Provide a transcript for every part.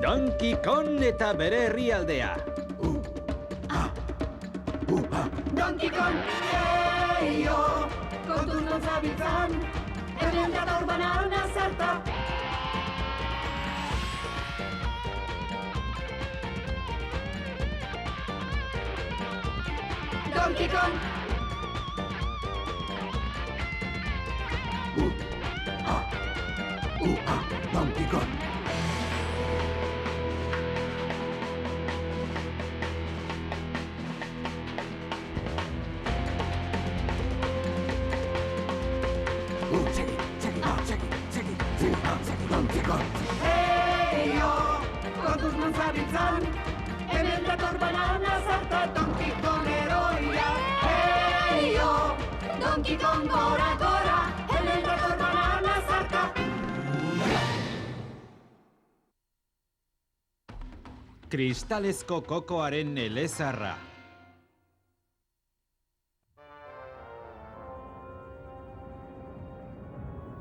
Donkey Kong eta bere herrialdea. Donkey Kong, eio, kontuz non zabiltzan, hemen dator banana zerta. Donkey Kong! Donkey Kong. Donkey Kong. Eio, kontuz non zabiltzan, hemen dator banana zerta. Donkey Kong heroia. Eio, Donkey Kong gora, gora, hemen dator banana zerta. Kristalezko kokoaren elezarra.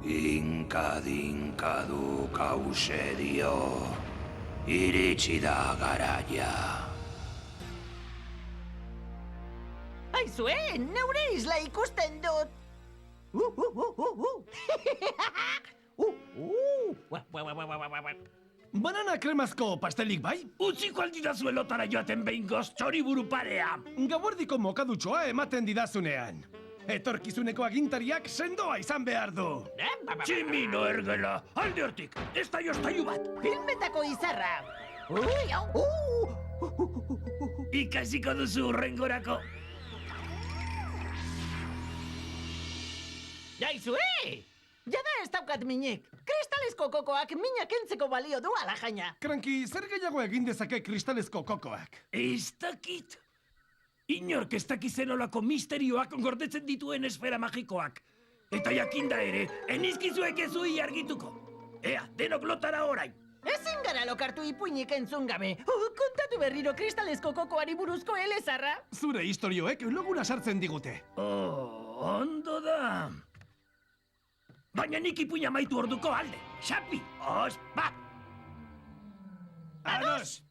Inkadinkadu kause dio, iritsi da garaia. Aizue, neure isla ikusten dut. Banana kremazko pastelik bai? Utziko aldidazue lotara joaten behingoz txoriburu parea. Gauerdiko mokadutxoa ematen didazunean. Etorkizuneko agintariak sendoa izan behar du. Tximino ergela, alde hortik, ez da jostailu bat. Filmetako izarra. Ikasiko duzu urrengorako. Aizue! Jada ez daukat minik. Kristalezko kokoak mina kentzeko balio du ala jaina. Kranki, zer gehiago egin dezake kristalezko kokoak? Ez dakit. Inork ez dakizen olako misterioak gordetzen dituen esfera magikoak. Eta jakinda ere, enizkizuek ezui argituko. Ea, denok lotara orain. Ezin gara lokartu ipuinik entzun gabe. Kontatu berriro kristalezko kokoari buruzko elezarra. Zure historioek logura sartzen digute. Ondo da. Baina nik ipuina maitu orduko alde. Xapi, ospa! Ados!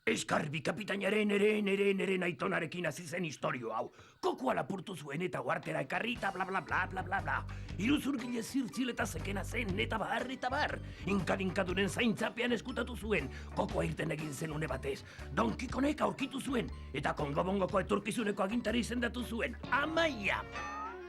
Eskarbi kapitainaren eren aitonarekin hasi zen historio hau. Kokoa lapurtu zuen eta uartera ekarri eta bla bla bla bla bla bla. Iruzurgile zirtzil eta zekena zen eta bar eta bar. Inkadinkaduren zaintzapean eskutatu zuen. Kokoa irten egin zen une batez. Donkey Kongek aurkitu zuen eta Kongobongoko etorkizuneko agintari izendatu zuen. Amaia!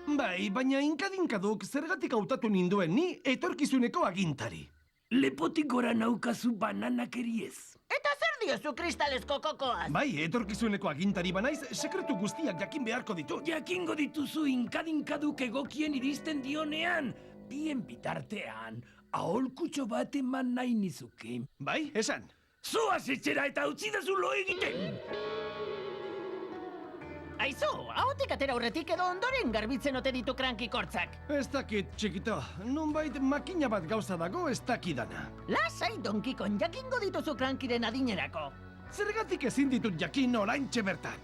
Bai, baina inkadinkaduk zergatik hautatu ninduen ni etorkizuneko agintari. Lepotik gora naukazu bananakeriez. Eta zer diozu kristalezko kokoaz? Bai, etorkizuneko agintari banaiz, sekretu guztiak jakin beharko ditut. Jakingo dituzu inkadinkaduk egokien iristen dionean. Bien bitartean, aholkutxo bat eman nahi nizuke. Bai, esan. Zoaz etxera eta utzidazu lo egiten! Aizu, ahotik atera aurretik edo ondoren garbitzen ote ditu krankikortzak. Ez dakit, txikito. Nonbait makina bat gauza dago ez dakidana. Lasai, Donkey Kong, jakingo dituzu krankiren adinerako. Zergatik ezin ditut jakin oraintxe bertan.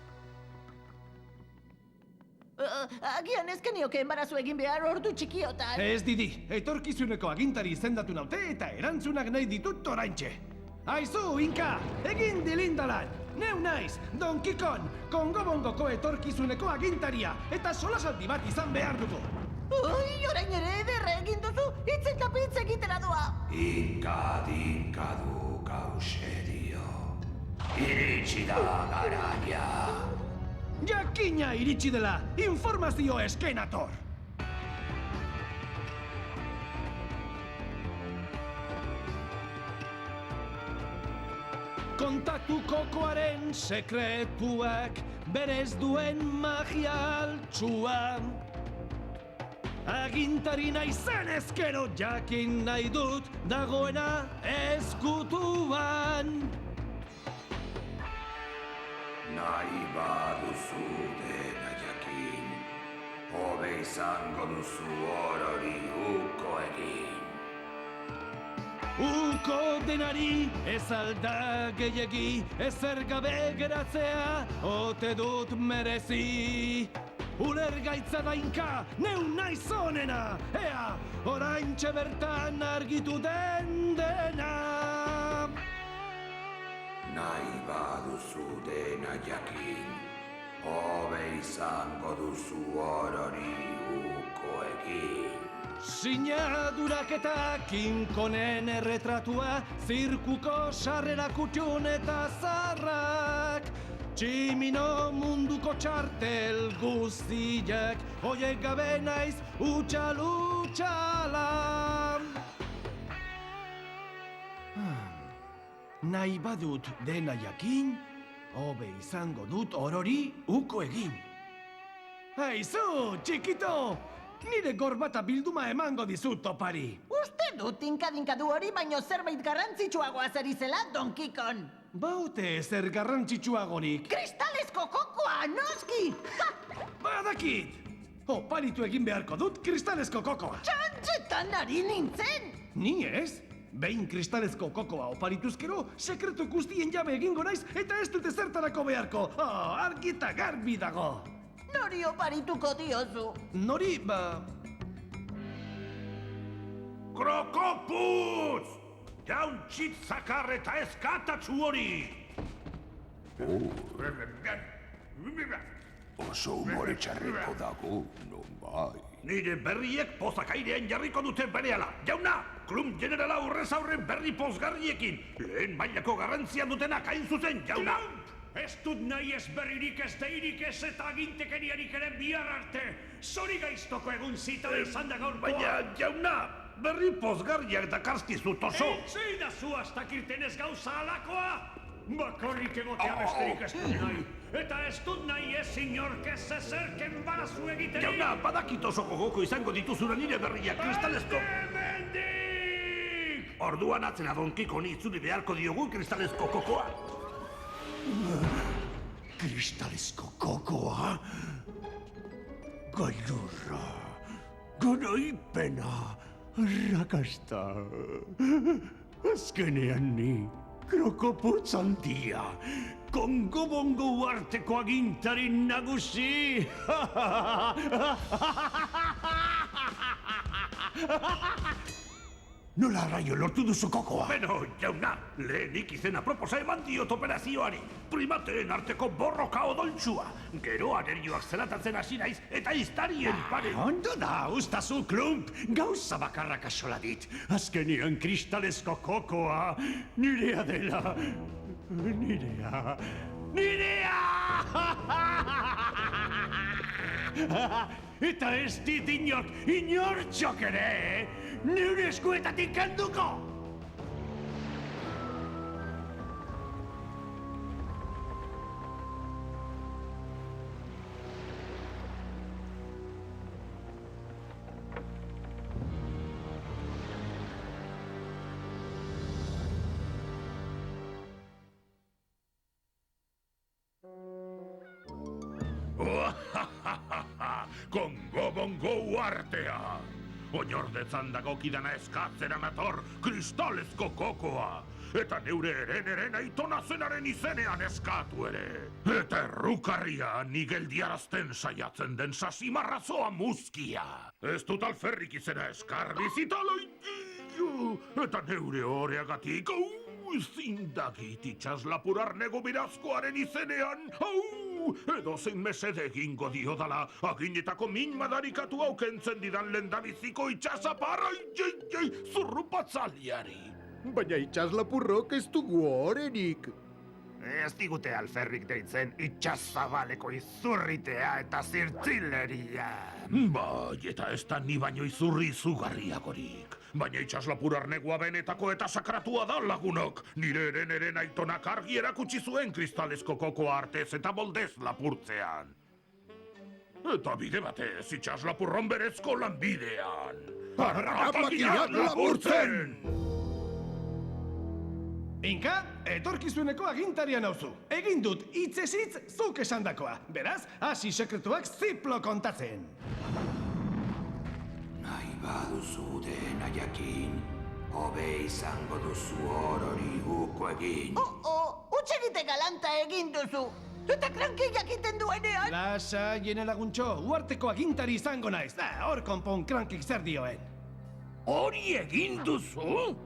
Agian ezkenioke embarazu egin behar ordu txikiotan. Ez didi, etorkizuneko agintari izendatu naute eta erantzunak nahi ditut oraintxe. Aizu, Inka, egin dilindalan! Neu naiz, Donkey Kong, Kongobongoko etorkizuneko agintaria, eta solasaldi bat izan behar dugu. Ui, orain ere ederra egin duzu, hitzen kapitz egitera doa. Inkadinkadu kause dio, iritsi da garaia. Jakina iritsi dela, informazio eskenator! Kontatu kokoaren sekretuak, berez duen magia altxua. Agintari naizen ezkero jakin nahi dut dagoena ezkutuan. Nahi baduzu dena jakin, hobe izango duzu orori uko egin. Uko denari ez alda gehiegi, ezer gabe geratzea ote dut merezi. Ulergaitza da Inka, neu naiz onena, ea, oraintxe bertan argitu den dena. baduzu dena jakin, hobe izango duzu orori uko egin. Sinadurak eta kinkonen erretratua, zirkuko sarrera kutxun eta zarrak. Tximino munduko txartel guztiak, hoiek gabe naiz utxala. Nahi badut dena jakin, hobe izango dut orori uko egin. Aizu, txikito! Nire gorbata bilduma emango dizut topari. Uste dut tinkadinkadu hori baino zerbait garrantzitsuagoa zeri zela, Donkey Kong. Baute zer garrantzitsuagorik. Kristalezko kokoa, noski! Ha! Badakit! Oparitu egin beharko dut kristalezko kokoa. Txantxetan ari nintzen! Ni ez? Behin kristalezko kokoa oparituzkero, sekretu guztien jabe egingo naiz eta ez dute zertarako beharko. Argi eta garbi dago. Nori oparituko diozu? Nori, Krokoputz! Jaun txit zakar eta eskatatzu hori! Oso humore txarreko dago, non bai. Nire berriek pozak airean jarriko dute berehala. Jauna, klum generala aurrez aurren berri pozgarriekin. Lehen mailako garrantzia dutenak hain zuzen, jauna. Ez dut nahi ez berririk ez deirik ez eta agintekeriarik ere bihar arte. Zori gaiztoko egun zita izan da gaurkoa. Baina, jauna, berri pozgarriak dakarskizu toso. Zein da zu astakirten ez gauza alakoa? Bakarrik egotea besterik ez dut nahi. Eta ez dut nahi ez inork ez ezerken barazu egiteri. Jauna, badakit oso gogoko izango dituzura nire berriak kristalezko. Hemendik! Orduan atzera Donkey Kongi itzuli beharko diogu kristalezko kokoa. Kristalezko kokoa? Gailurra, garaipena, arrakasta. Azkenean ni, Krokoputz handia, Kongo Bongo uarteko agintari nagusi. Nola raio lortu duzu kokoa? Beno, jauna, lehenik izena proposa eman diot operazioari. Primateen arteko borroka odoltsua. Gero anerioak zelatatzen hasi naiz eta iztarien pare. Ondo da, ustazu, Klump, gauza bakarrak asola dit. Azkenian kristalezko kokoa, nirea dela. Nirea. Eta ez dit inortxok ere, neure eskuetatik kenduko! Kongo Bongo uartea! Oinordetzan dagokidana eskatzera nator kristalezko kokoa! Eta neure eren aitona zenaren izenean eskatu ere! Eta errukarria ni geldiarazten saiatzen den sasimarrazoa muskia! Ez dut alferrik izena eskarbizitaloikiu! Eta neure horeagatik, zindagit itxaslapurar nego birazkoaren izenean, edo zein mesede egingo diodala, aginetako min madarikatu aukentzen didan lendabiziko itxasaparra, zurrupatzaliari. Baina itxaslapurrok ez dugu orenik. Ez digute alferrik deitzen itxasabaleko izurritea eta zirtzileria. Bai, eta ez da ni baino izurri izugarriagorik. Baina itxaslapurar negua benetako eta sakratua da lagunok. Nire eren aitonak argi erakutsi zuen kristalezko kokoa artez eta moldez lapurtzean. Eta bide batez itxaslapurron berezko lanbidean. Harrapakinak lapurtzen! Inka, etorkizuneko agintarian nauzu. Egin dut hitzez hitz zuk esandakoa. Beraz, hasi sekretuak ziplo kontatzen. Nahi baduzu dena jakin, hobe izango duzu orori uko egin. Utxegite galanta egin duzu. Eta kranki jakiten duenean. Lasa, jene laguntxo, uarteko agintari izango naiz. Hor konpon krankik zer dioen. Hori egin duzu?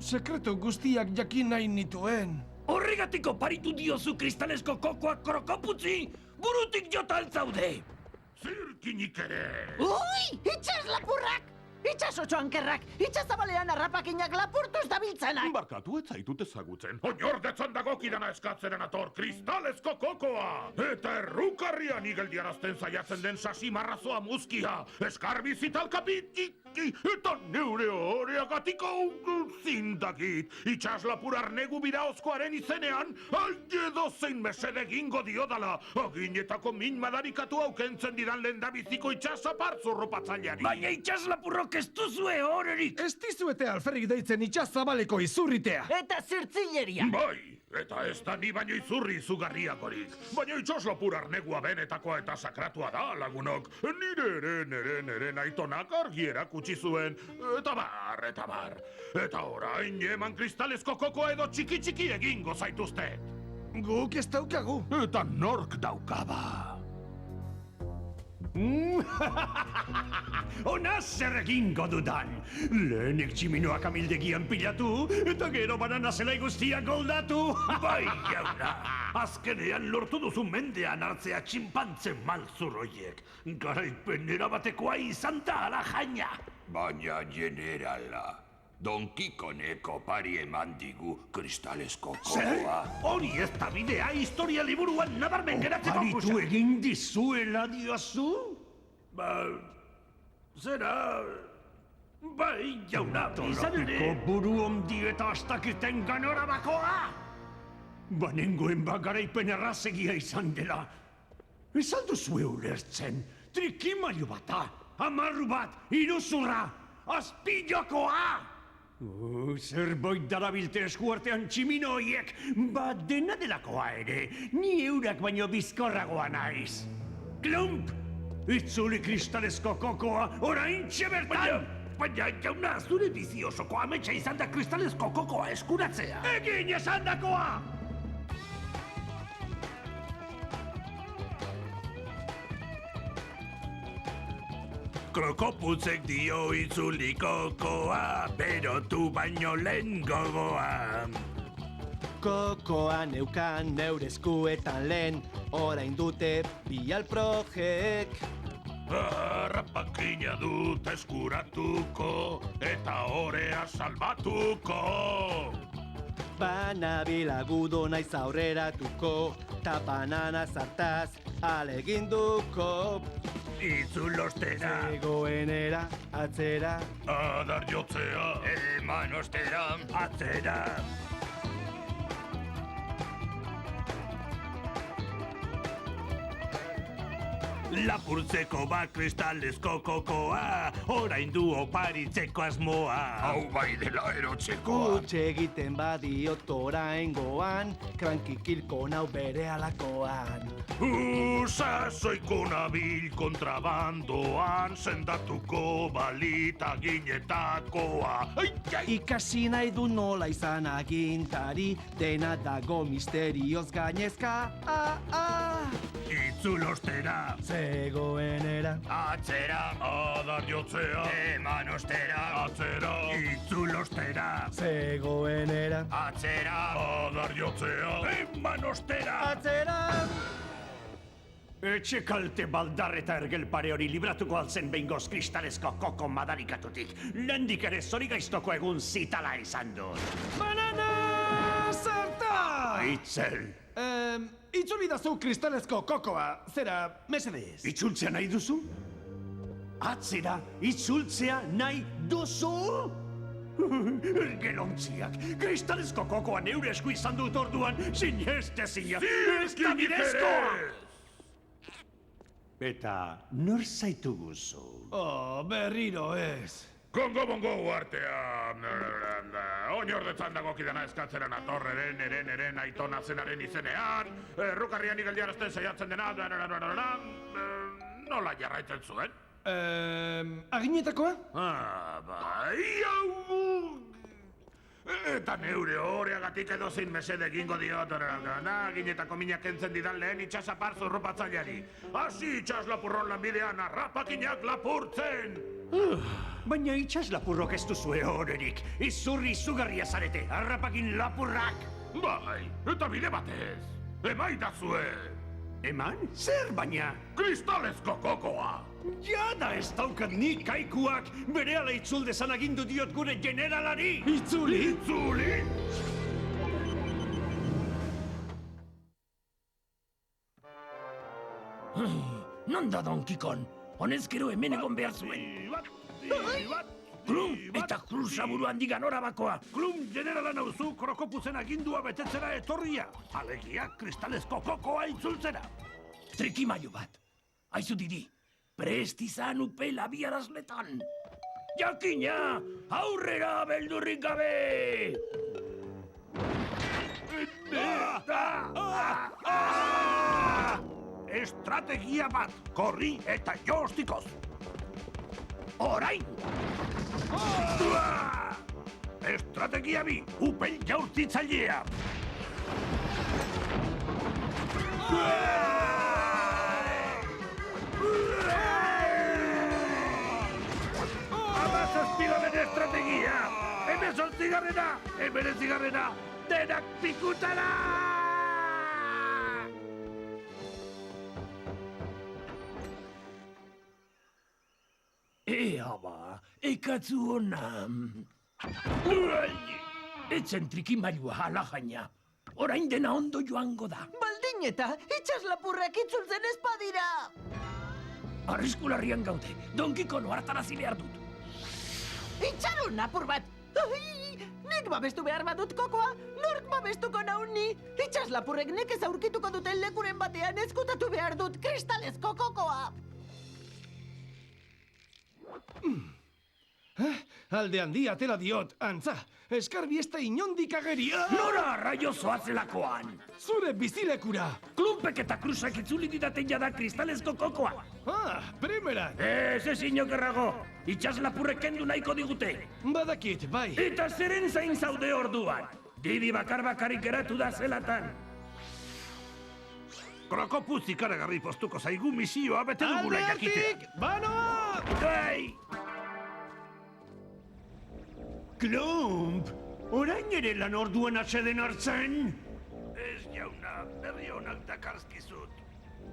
Sekretu guztiak jakin nahi nituen. Horregatik oparitu diozu kristalesko kokoak krokoputzi, burutik jota altzaude. Zirkinik ere! Ui, itxas lapurrak! Itxasotxo ankerrak, itxazabalean harrapakinak lapurtuz dabiltzanak! Barkatu ez zaitut ezagutzen. Oinordetzan dagokidana eskatzeren ator kristalesko kokoa! Eta errukarrian igeldiarazten saiatzen den sasi marrazoa muskia! Eskarbi zitalkapit, eta neure horeagatiko zindagit! Itxaslapur arnegu biraozkoaren izenean, edo zein mesede egingo diodala! Aginetako min madarikatu aukentzen didan lehendabiziko itxasapar zurrupatzaileari! Baina itxaslapurrok ez duzue horerik! Ez dizuete alferrik deitzen itxazabaleko izurritea. Eta zirtzilleria! Bai, eta ez da ni baino izurri izugarriakorik. Baina itxaslapur arnegua benetakoa eta sakratua da, lagunok. Nire aitonak argi erakutsi zuen. Eta bar. Eta orain eman kristalesko kokoa edo txiki egingo zaituzte. Guk ez daukagu. Eta nork daukaba. Ona zer egingo dudan! Lehenik tximinoak amildegian pilatu, eta gero banana zelai guztiak goldatu! Bai, jauna! Azkenean lortu duzu mendean hartzea txinpantzen malzurroiek. Garaipen erabatekoa izan da ala jaina! Baina generala, Don Kikoneko pari eman digu kristalesko Zer? kokoa. Hori ez da bidea historia liburuan nabarmen geratzeko Oparitu egin dizuela diozu? Zera... Bai, jauna, izan ere... buru ondi eta astakirten ganora bakoa! Banengoen garaipen errazegia izan dela. Ez alduzue ulertzen, trikimailu bata, amarru bat, iruzurra, azpilokoa! Zerbait darabilte eskuartean tximino hoiek, dena delakoa ere, ni eurak baino bizkorragoa naiz. Klump! Itzuli kristalesko kokoa, oraintxe bertan! Baina, jauna, zure bizi osoko ametsa izan da kristalesko kokoa eskuratzea! Egin esandakoa! Krokoputzek dio itzuli kokoa, berotu baino lehen gogoa. Kokoa neukan neure eskuetan lehen, orain dute bialprojek. Harrapakina dut eskuratuko, eta orea salbatuko. Banabilagudo naiz aurreratuko, ta banana zartaz aleginduko. Itzulostera, Zegoenera, atzera, Adar jotzea, eman ostera, atzera. Lapurtzeko kristalesko kokoa, orain du oparitzeko asmoa. Hau bai dela erotzekoa. Gutxe egiten badiot oraingoan, krankikilko nau bere alakoan. Sasoiko nabil kontrabandoan, sendatuko balita ginetakoa. Ikasi nahi du nola izan agintari, dena dago misterioz gainezka. Itzulostera, Zegoenera, atzera, Adar jotzea, eman ostera, atzera, itzulostera, zegoenera, atzera, adar jotzea, eman ostera. atzera! Etxe kalte baldar eta ergel pare hori libratuko altzen behingoz kristalesko koko madarikatutik. Lehendik ere zori gaiztoko egun zitala izan du. Banana zarta! Itzel, Itzulidazu kristalezko kokoa, zera, mesedez. itzultzea nahi duzu? Atzera, itzultzea nahi duzu? Ergelontziak, kristalesko kokoa neure esku izan dut orduan, sinestezina, ez da bidezkoa! Eta nor zaitu guzu? Berriro ez. Kongo bongo uartea, oinordetzan dagokidana eskatzeren atorreren aitona zenaren izenean, errukarrian igeldiarazten saiatzen dena, nola jarraitzen zuen? Aginetakoa? Bai, hau... Eta neure horeagatik edo zein mesede egingo diot, ginetako minak kentzen didan lehen itxasapar zurrupatzaileari. Hasi itxaslapurron lanbidean harrapakinak lapurtzen! Baina itxaslapurrok ez duzue horerik, izurri izugarria zarete, harrapakin lapurrak! Bai, eta bide batez. Emaidazue. Eman? Zer baina? Kristalezko kokoa. Jada ez daukat nik kaikuak berehala itzul dezan agindu diot gure generalari! Itzuli? Itzuli? Non da Donkey Kong? Honezkero hemen egon behar zuen. Klum eta Krusa buruan digan bakoa. Klum generala nauzu krokopuzen agindua betetzera etorria. Alegia kristalezko kokoa itzultzera. Trikimaio bat. Aizu didi, prest izan upela biarazletan. Jakina, aurrera beldurrik gabe! Estrategia bat, korri eta jostikoz. Orain! Estrategia bi, upel jaurtitzailea. Amazazpigarren estrategia! Hemezortzigarrena, hemeretzigarrena, denak pikutara! Ea ba, ekatzu hona. Etzen trikimailua hala jaina. Orain dena ondo joango da. Baldin eta itxaslapurrak itzultzen ez badira. Arriskularrian gaude, Donkey Kong hartarazi behar dut. Itxaron apur bat! Ai, nik babestu behar badut kokoa, nork babestuko nau ni? Itxaslapurrek nekez aurkituko duten lekuren batean ezkutatu behar dut kristalezko kokoa! Alde handi atera diot, antza. Eskarbi ez da inondik ageria. Nora raio zoazelakoan? Zure bizilekura. Klumpek eta Krusak itzuli didaten jada kristalezko kokoa. Primeran. Ez inokerrago. Itxaslapurrek kendu nahiko digute. Badakit, bai. Eta zeren zain zaude orduan. Didi bakarrik eratu da zelatan. Krokopuz ikaragarri postuko zaigu misioa bete dugula jakitea. Alde hartik, banoa! Gai! Klump, orain ere lan orduan atseden hartzen? Ez jauna, berri honak dakarzkizut.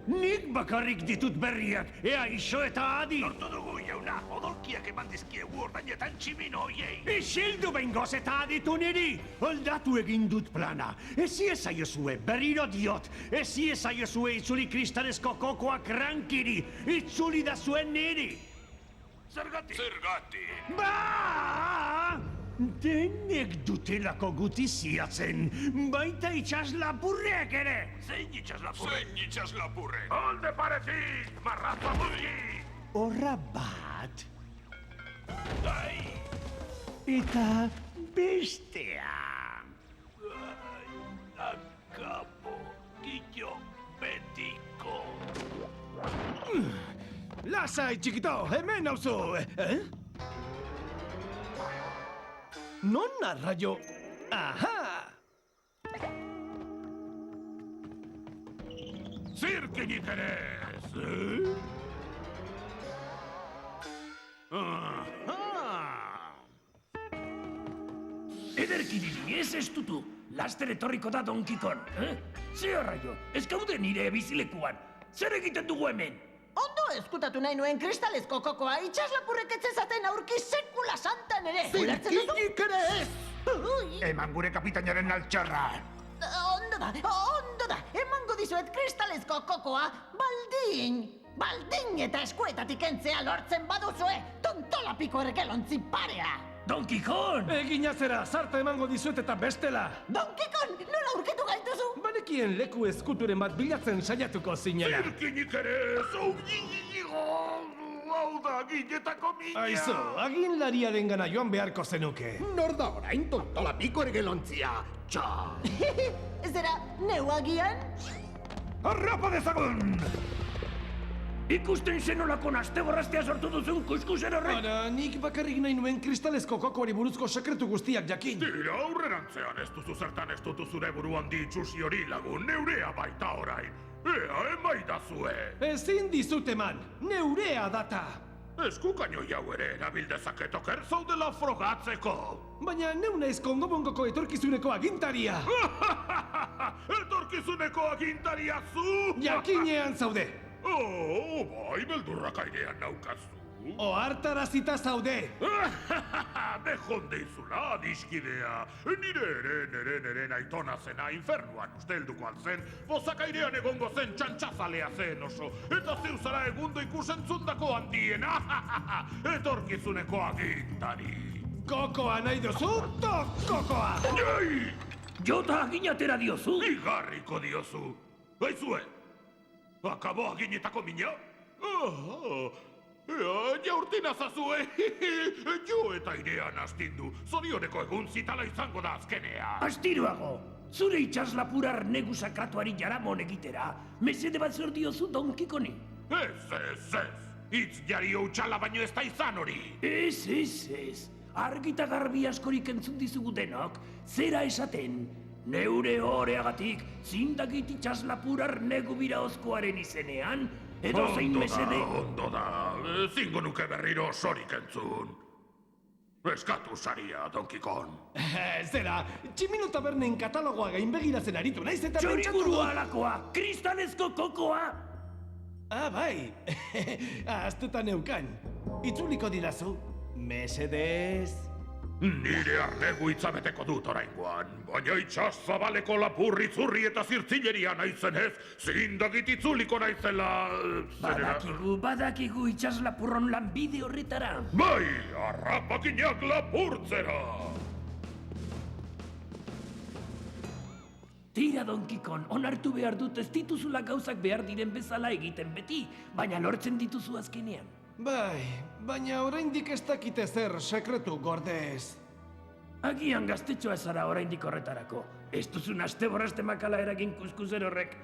Nik bakarrik ditut berriak, ea iso eta adi! Lortu dugu, jauna, odolkiak eman dizkiegu ordainetan tximino hoiei. Isildu behingoz eta aditu niri! Aldatu egin dut plana. Ezi ezaiozue, berriro diot. Ezi ezaiozue itzuli kristalezko kokoak rankiri. Itzuli da zuen niri. Zergatik? Ba! Denek dutelako gutiziatzen, baita itxaslapurreak ere! Zein itxaslapurre? Alde parezik, marrazo mugi! Horra bat, Ai! eta bestea. Akabo, gillo betiko. Lasai, txikito, hemen nauzu. Non arraio? Aha! Zirkinik ere ez, Ederki diri, ez estutu. Laster etorriko da Donkey Kong, Ze arraio, ez gaude nire bizilekuan. Zer egiten dugu hemen? Ondo eskutatu nahi nuen kristalezko kokoa, itxaslapurrek etzezaten aurki sekula santan ere. Zirkinik ere ez! Eman gure kapitainaren altxarra. Ondo da, emango dizuet kristalezko kokoa, baldin eta eskuetatik entzea lortzen baduzue, tontolapiko ergelontzi parea. Donkey Kong! Egin azera, zarta emango dizuet eta bestela. Donkey Kong, nola aurkitu gaituzu? Banekien leku eskuturen bat bilatzen saiatuko zinela. Zirkinik ere ez, hau da, ginetako mina! Aizu, aginlariaren gana joan beharko zenuke. Nor da orain tontolapiko ergelontzia. Txa! Zera, neu agian? Arrapa dezagun! Ikusten zenolako naste borrastea sortu duzun kuskusen horrek! Ara, nik bakarrik nahi nuen kristalezko kokoari buruzko sekretu guztiak jakin. Tira aurrerantzean ez duzu zertan ez dutu zure buruan ditxusi hori lagun, neurea baita orain. Ea, emaidazue! Ezin dizut eman, neurea data. Eskukainoi hau ere erabil dezaket oker zaudela frogatzeko. Baina neu naiz Kongobongoko etorkizuneko agintaria. Etorkizuneko agintaria zu! Jakinean zaude. Bai, beldurrak airean naukazu. Ohartarazita zaude. Bejonde izula, adiskidea. Nire aitona zena infernuan ustelduko altzen, bozak airean egongo zen txantxazalea zen oso. Eta zeu zara egundo ikusentzundako handiena. Etorkizuneko agintari. Kokoa nahi duzu? Kokoa! Ei! Jota aginatera diozu? Igarriko diozu. Aizue, akabo aginetako mina? Jaurtina zazue, jo eta airean astindu. Zorioneko egun zitala izango da azkenea. Astiroago! Zure itxaslapurar negu sakratuari jaramon egitera, mesede bat zer diozu Don Kikoni? Ez. Itz jari utxala baino ez da izan hori. Ez. Argita garbi askorik entzun dizugu denok, zera esaten. Neure horeagatik, zindagit itxaslapurar negu biraozkoaren izenean, edo zein mesede... Ondo da, zingo nuke berriro osorik entzun. Eskatu saria, Don Kikon. Zera, Tximino Tabernen katalogoa gainbegiratzen aritu naiz eta Txorigurua alakoa, kristalezko kokoa! Bai, aztuta neukan. Itzuliko didazu, mesedez. Nire arnegu itzabeteko dut oraingoan, baina itxas zabaleko lapurri zurri eta zirtzileria naizenez, zindagit itzuliko naizela... Badakigu itxas lapurron lanbide horretara. Bai, harrapakinak lapurtzera! Tira, Don Kikon, onartu behar dut ez dituzula gauzak behar diren bezala egiten beti, baina lortzen dituzu azkenean. Bai, baina oraindik ez dakite zer sekretu gordez. Agian gaztetxoa zara oraindik horretarako. Ez duzun aste borraste makala eragin kuskusen horrek.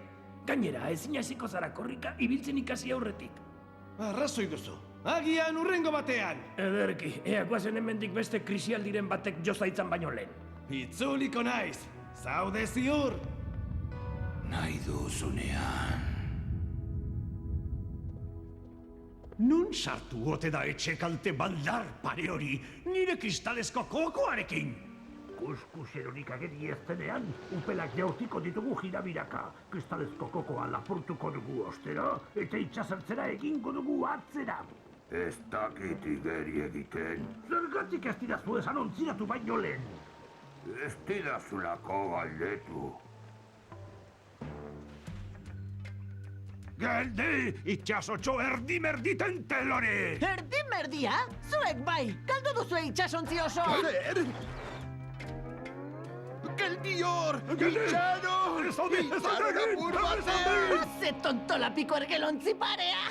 Gainera, ezin hasiko zara korrika ibiltzen ikasi aurretik. Arrazoi duzu. Agian urrengo batean. Ederki, guazen hemendik beste krisialdiren batek jozaitzan baino lehen. Itzuliko naiz. Zaude ziur. Nahi duzunean. Nun sartu ote da etxe kalte baldar pare hori, nire kristalezko kokoarekin? Kuskuseronik ageri ez denean, upelak jaurtiko ditugu jirabiraka. Kristalezko kokoa lapurtuko dugu ostera, eta itxasertzera egingo dugu atzera. Ez dakit igeri egiten. Zergatik ez didazu esan ontziratu baino lehen. Ez didazulako galdetu. Geldi, itxasotxo erdimerditen telore! Erdimerdia? Zuek bai, galdu duzue itxasontzi oso! Geldior! Itxano! Itxano lapur batean! Ze tonto lapiko ergelontzi parea!